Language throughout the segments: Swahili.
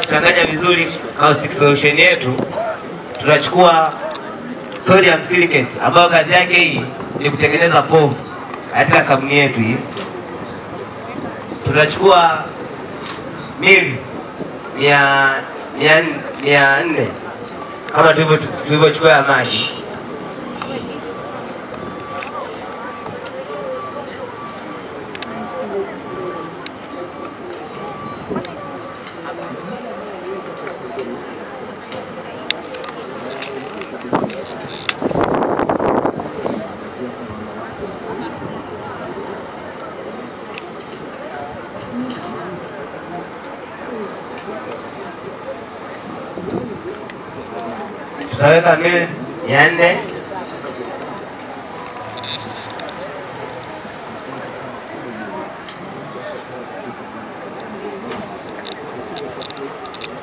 Kuchanganya vizuri caustic solution yetu, tunachukua sodium silicate ambayo kazi yake hii ni kutengeneza povu katika sabuni yetu hii. Tunachukua mili 400 kama tulivyochukua ya maji. Tutaweka mili 400.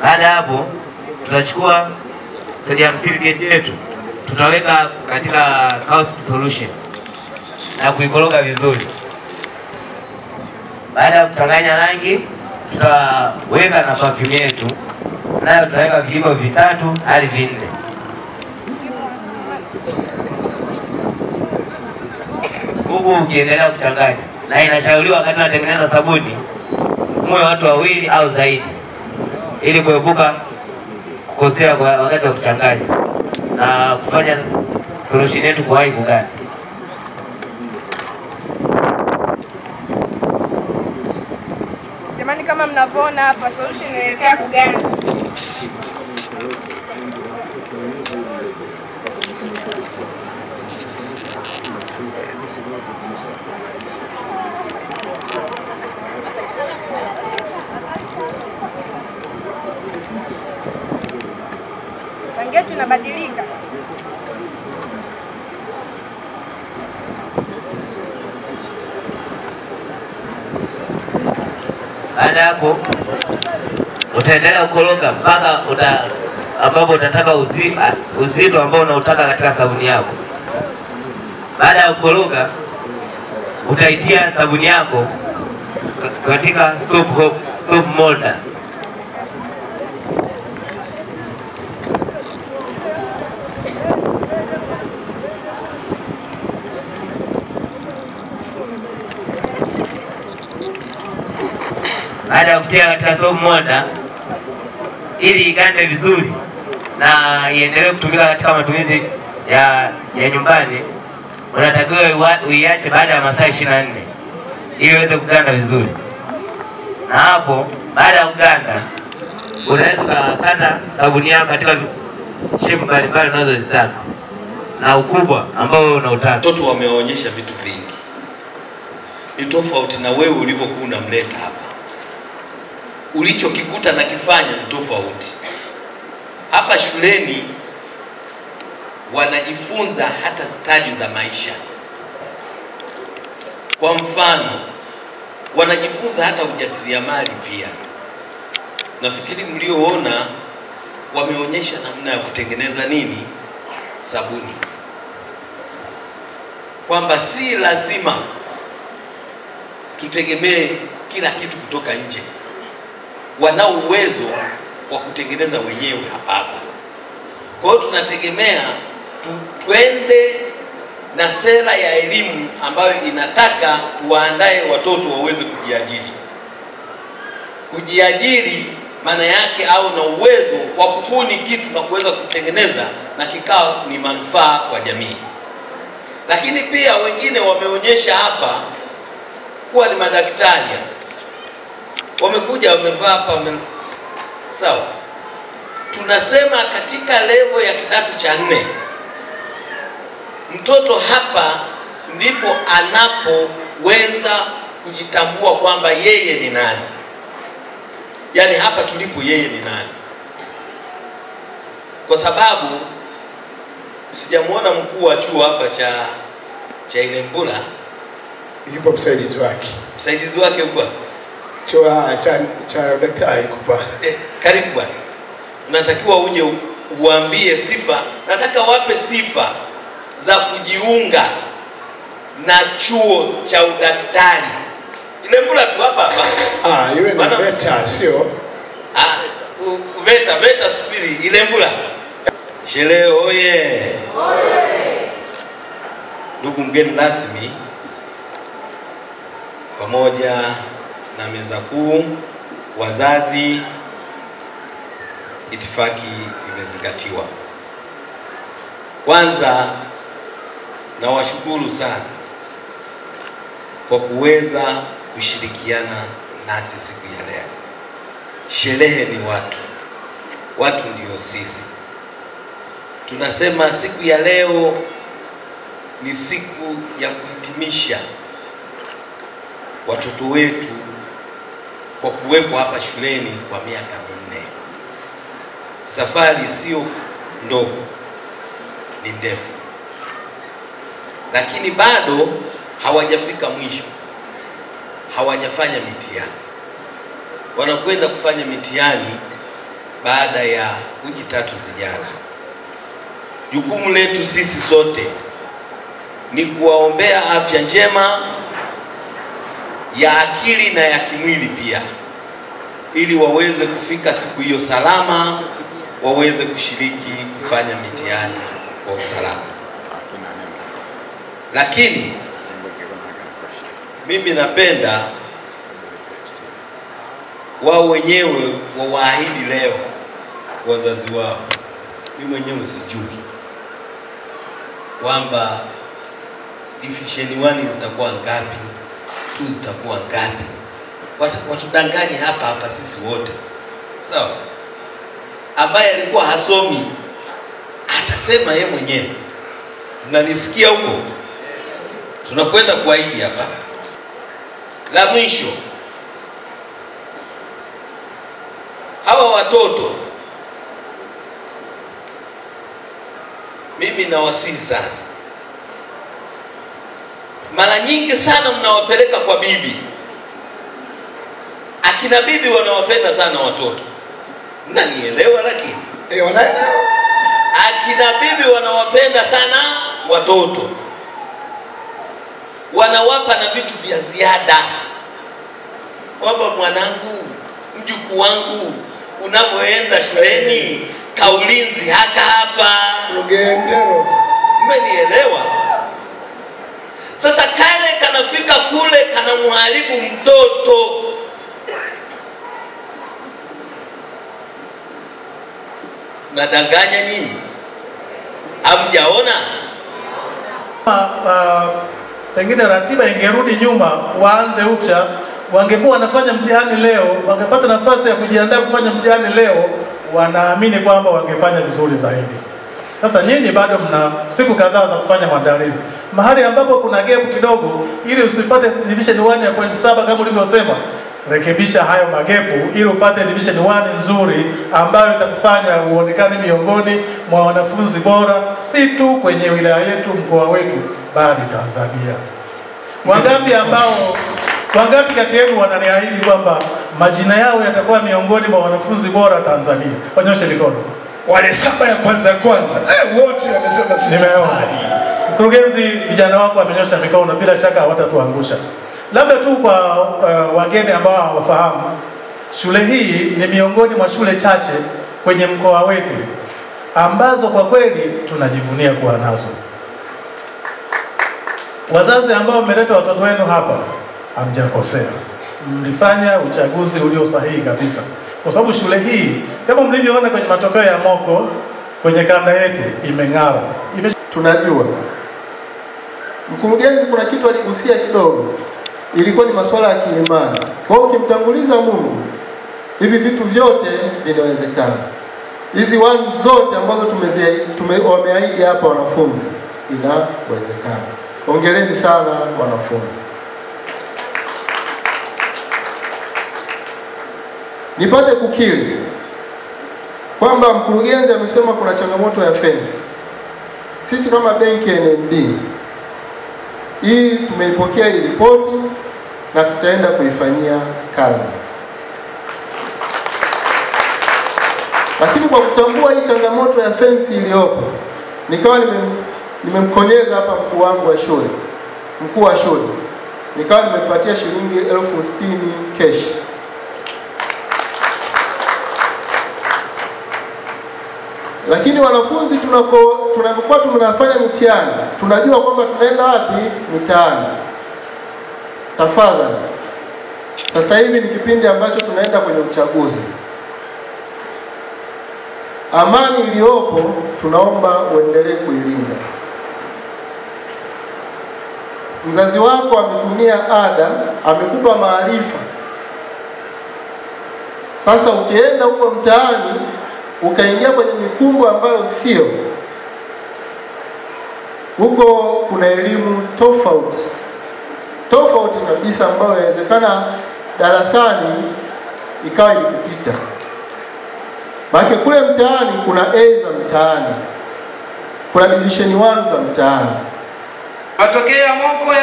Baada ya hapo tutachukua sodium silicate yetu, tutaweka katika caustic solution na kuikoroga vizuri. Baada ya kuchanganya rangi, tutaweka na perfume yetu, nayo tutaweka vijiko 3 hadi 4. Huku ukiendelea kuchanganya, na inashauriwa wakati unatengeneza sabuni muwe watu 2 au zaidi, ili kuepuka kukosea kwa wakati wa kuchanganya na kufanya solution yetu kuwahi kuganda. Jamani, kama mnavyoona hapa solution inaelekea kuganda. Rangi yetu inabadilika. Baada hapo utaendelea kukoroga mpaka ambapo utataka uzito ambao unautaka katika sabuni yako. Baada ya kukoroga, utaitia sabuni yako katika soap molder. Baada ya kutia katika soap molder, ili igande vizuri na iendelee kutumika katika matumizi ya nyumbani, unatakiwa uiache baada ya masaa 24 ili iweze kuganda vizuri. Na hapo baada ya kuganda, unaweza kukata sabuni yako katika shape mbalimbali unazozitaka na ukubwa ambao unautaka. Watoto wameonyesha vitu vingi, ni tofauti na wewe ulivyokuwa unamleta hapa. Ulichokikuta na kifanya ni tofauti. Hapa shuleni wanajifunza hata stadi za maisha. Kwa mfano, wanajifunza hata ujasiriamali pia. Nafikiri mlioona wameonyesha namna ya kutengeneza nini? Sabuni. Kwamba si lazima tutegemee kila kitu kutoka nje. Wanao uwezo wa kutengeneza wenyewe hapa. Kwa hiyo tunategemea twende na sera ya elimu ambayo inataka tuwaandae watoto waweze kujiajiri. Kujiajiri maana yake au na uwezo wa kubuni kitu na kuweza kutengeneza na kikao ni manufaa kwa jamii. Lakini pia wengine wameonyesha hapa kuwa ni madaktari. Wamekuja wamevaa hapa sawa. Tunasema katika level ya kidato cha 4 mtoto hapa ndipo anapoweza kujitambua kwamba yeye ni nani. Yaani hapa tulipo yeye ni nani. Kwa sababu sijamuona mkuu wa chuo hapa cha Ilembula, yupo msaidizi wake. Msaidizi wake huko. cha daktari kupa. Karibu bwana. Unatakiwa uje uambie sifa. Nataka wape sifa za kujiunga na chuo cha udaktari. Ile mbula tu hapa. Yule ni VETA sio? VETA subiri ile mbula. Sherehe oye. Ndugu mgeni rasmi, pamoja na meza kuu, wazazi, itifaki imezingatiwa. Kwanza nawashukuru sana kwa kuweza kushirikiana nasi siku ya leo. Sherehe ni watu ndio sisi. Tunasema siku ya leo ni siku ya kuhitimisha watoto wetu kwa kuwepo hapa shuleni kwa miaka 4. Safari sio ndogo, ni ndefu, lakini bado hawajafika mwisho, hawajafanya mitihani. Wanakwenda kufanya mitihani baada ya wiki 3 zijazo. Jukumu letu sisi sote ni kuwaombea afya njema ya akili na ya kimwili pia, ili waweze kufika siku hiyo salama, waweze kushiriki kufanya mitihani kwa usalama. Lakini mimi napenda wao wenyewe wawaahidi leo wazazi wao. Mimi mwenyewe sijui kwamba division 1 zitakuwa ngapi, 2 zitakuwa ngapi. Watudanganye hapa sisi wote. Sawa? Ambaye alikuwa hasomi atasema yeye mwenyewe. Mnanisikia huko? Tunakwenda kuahidi hapa. La mwisho, hawa watoto mimi nawasihi sana. Mara nyingi sana mnawapeleka kwa bibi. Akina bibi wanawapenda sana watoto. Mnanielewa lakini? Wanaelewa. Akina bibi wanawapenda sana watoto. Wanawapa na vitu vya ziada. Baba, mwanangu, mjukuu wangu, unapoenda shuleni kaulinzi hapa. Rugendero. Mmenielewa? Sasa kale kanafika kule kanamharibu mtoto. Nadanganya nini? Hamjaona? Pengine ratiba ingerudi nyuma, waanze upya, wangekuwa wanafanya mtihani leo, wangepata nafasi ya kujiandaa kufanya mtihani leo, wanaamini kwamba wangefanya vizuri zaidi. Sasa nyinyi bado mna siku kadhaa za kufanya maandalizi. Mahali ambapo kuna gap kidogo, ili usipate division 1 ya 0.7 kama ulivyosema, rekebisha hayo magepu ili upate division 1 nzuri ambayo itakufanya uonekane miongoni mwa wanafunzi bora, si tu kwenye wilaya yetu, mkoa wetu, bali Tanzania. Wangapi kati yenu wananiahidi kwamba majina yao yatakuwa miongoni mwa wanafunzi bora Tanzania? Wanyoshe mikono. Wale 7 ya kwanza. Wote wamesema si. Nimeona. Mkurugenzi, vijana wako wamenyosha mikono, bila shaka hawatatuangusha. Labda tu kwa wageni ambao hawafahamu, shule hii ni miongoni mwa shule chache kwenye mkoa wetu ambazo kwa kweli tunajivunia kuwa nazo. Wazazi ambao mmeleta watoto wenu hapa, hamjakosea. Mlifanya uchaguzi ulio sahihi kabisa. Kwa sababu shule hii kama mlivyoona kwenye matokeo ya moko kwenye kanda yetu imeng'ara. Tunajua mkurugenzi kuna kitu aligusia kidogo, ilikuwa ni masuala ya kiimani. Kwa hiyo ukimtanguliza Mungu, hivi vitu vyote vinawezekana. Hizi wanu zote ambazo wameahidi hapa wanafunzi, inawezekana. Hongereni sana wanafunzi. Nipate kukiri kwamba mkurugenzi amesema kuna changamoto ya fence. Sisi kama benki ya NMB hii tumeipokea hii ripoti na tutaenda kuifanyia kazi. Lakini kwa kutambua hii changamoto ya fensi iliyopo, nikawa nimemkonyeza hapa mkuu wangu wa shule, mkuu wa shule, nikawa nimepatia shilingi 60,000 cash. Lakini wanafunzi tunapokuwa tunafanya mitihani, tunajua kwamba tunaenda wapi mitaani. Tafadhali, sasa hivi ni kipindi ambacho tunaenda kwenye uchaguzi. Amani iliyopo tunaomba uendelee kuilinda. Mzazi wako ametumia ada, amekupa maarifa. Sasa ukienda huko mtaani ukaingia kwenye mikumbo ambayo sio, huko kuna elimu tofauti kabisa ambayo inawezekana darasani ikawa ilikupita. Maana kule mtaani kuna A za mtaani, kuna division 1 za mtaani. Matokeo ya moko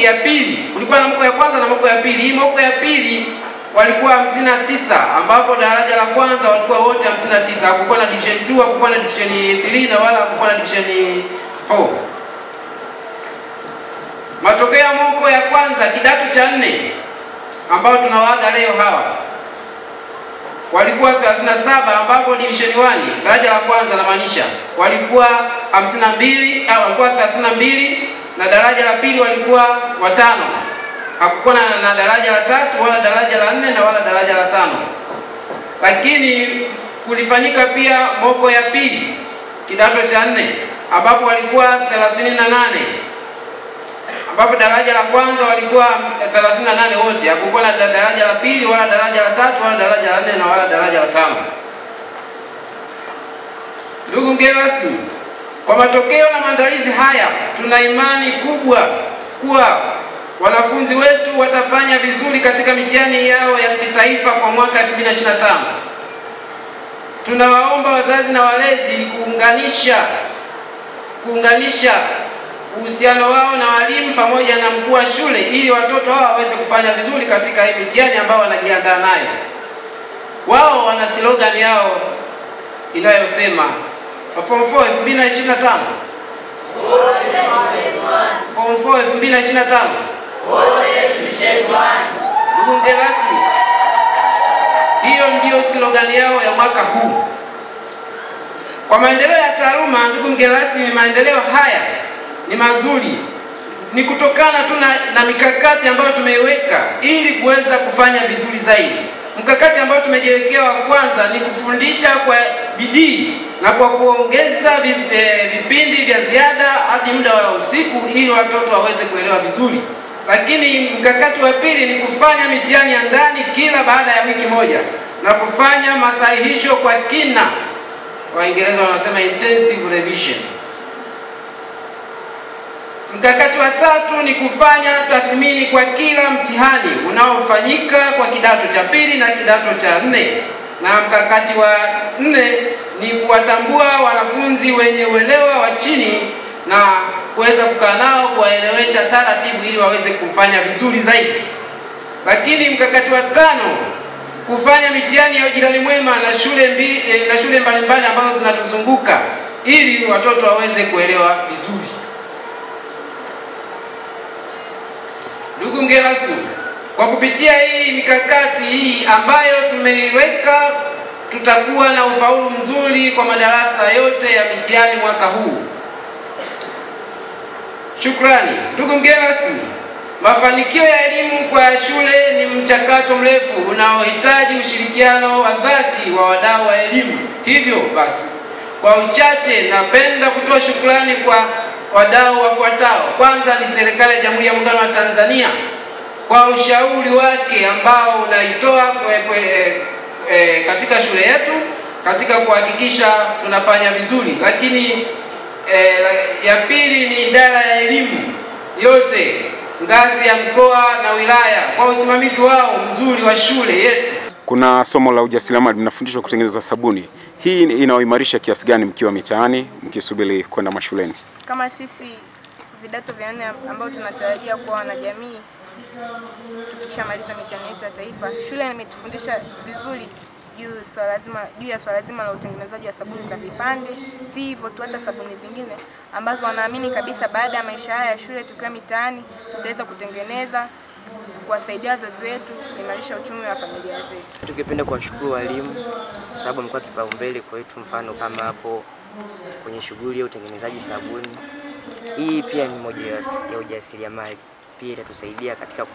ya pili, kulikuwa na moko ya kwanza na moko ya pili. Hii moko ya pili walikuwa 59, ambapo daraja la kwanza walikuwa wote 59. Hakukuwa na division 2, hakukuwa na division 3 na wala hakukuwa na division 4. Matokeo ya moko ya kwanza kidato cha 4 ambao tunawaaga leo hawa walikuwa 37, ambapo division 1 daraja la kwanza na maanisha walikuwa 52 au walikuwa 32, na daraja la pili walikuwa 5. Hakukuwa na daraja la 3 wala daraja la 4 na wala daraja la 5. Lakini kulifanyika pia moko ya pili kidato cha 4 ambapo walikuwa 38, ambapo daraja la kwanza walikuwa 38 wote. Hakukuwa na daraja la pili wala daraja la 3 wala daraja la 4 na wala daraja la 5. Ndugu mgeni rasmi, kwa matokeo na maandalizi haya, tuna imani kubwa kuwa wanafunzi wetu watafanya vizuri katika mitihani yao ya kitaifa kwa mwaka 2025. Tunawaomba wazazi na walezi kuunganisha uhusiano wao na walimu pamoja na mkuu wa shule ili watoto hao waweze kufanya vizuri katika hii mitihani ambayo wanajiandaa nayo. Wao wana slogan yao inayosema Form 4 2025. Form 4 2025. Ndugu mgeni rasmi, hiyo ndio slogan yao ya mwaka huu. Kwa maendeleo ya taaluma, ndugu mgeni rasmi, maendeleo haya ni mazuri, ni kutokana tu na mikakati ambayo tumeiweka ili kuweza kufanya vizuri zaidi. Mkakati ambao tumejiwekea wa kwanza ni kufundisha kwa bidii na kwa kuongeza vipindi vya ziada hadi muda wa usiku ili watoto waweze kuelewa vizuri. Lakini mkakati wa pili ni kufanya mitihani ya ndani kila baada ya wiki moja na kufanya masahihisho kwa kina. Waingereza wanasema intensive revision. Mkakati wa tatu ni kufanya tathmini kwa kila mtihani unaofanyika kwa kidato cha pili na kidato cha 4. Na mkakati wa 4 ni kuwatambua wanafunzi wenye uelewa wa chini na kuweza kukaa nao, kuwaelewesha taratibu ili waweze kufanya vizuri zaidi. Lakini mkakati wa 5 kufanya mitihani ya ujirani mwema na shule mbalimbali ambazo zinatuzunguka ili watoto waweze kuelewa vizuri. Ndugu mgeni rasmi, kwa kupitia hii mikakati hii ambayo tumeiweka, tutakuwa na ufaulu mzuri kwa madarasa yote ya mitihani mwaka huu. Shukrani. Ndugu mgeni rasmi, mafanikio ya elimu kwa shule ni mchakato mrefu unaohitaji ushirikiano wa dhati wa wadau wa elimu. Hivyo basi, kwa uchache napenda kutoa shukrani kwa wadau wafuatao. Kwanza ni serikali ya Jamhuri ya Muungano wa Tanzania kwa ushauri wake ambao unaitoa katika shule yetu katika kuhakikisha tunafanya vizuri. Lakini ya pili ni idara ya elimu yote ngazi ya mkoa na wilaya kwa usimamizi wao mzuri wa shule yetu. Kuna somo la ujasiriamali, mnafundishwa kutengeneza sabuni. Hii inaoimarisha kiasi gani mkiwa mitaani mkisubiri kwenda mashuleni? Kama sisi vidato vya 4 ambao tunatarajia kuwa wanajamii, tukishamaliza mitihani yetu ya taifa. Shule imetufundisha vizuri juu ya swala zima la utengenezaji wa sabuni za vipande. Si hivyo tu, hata sabuni zingine ambazo wanaamini kabisa baada ya maisha haya ya shule tukiwa mitaani tutaweza kutengeneza, kuwasaidia wazazi wetu, kuimarisha uchumi wa familia zetu. Tungependa kuwashukuru walimu kwa sababu wamekuwa kipaumbele kwetu, mfano kama hapo kwenye shughuli ya utengenezaji sabuni. Hii pia ni moja ya ujasiriamali, pia itatusaidia katika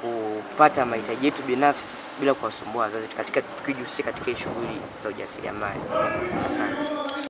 kupata mahitaji yetu binafsi bila kuwasumbua wazazi katika tukijihusisha katika shughuli za ujasiriamali. Asante.